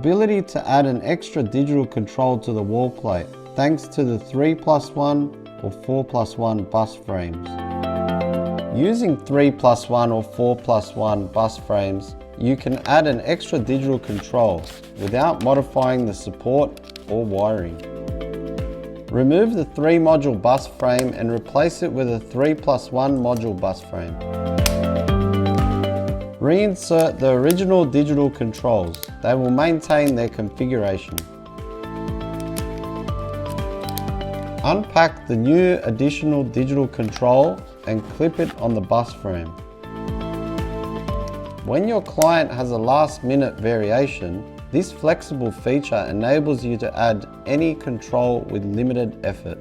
ability to add an extra digital control to the wall plate thanks to the 3+1 or 4+1 bus frames. Using 3+1 or 4+1 bus frames, you can add an extra digital control without modifying the support or wiring. Remove the 3-module bus frame and replace it with a 3+1 module bus frame. Reinsert the original digital controls. They will maintain their configuration. Unpack the new additional digital control and clip it on the bus frame. When your client has a last-minute variation, this flexible feature enables you to add any control with limited effort.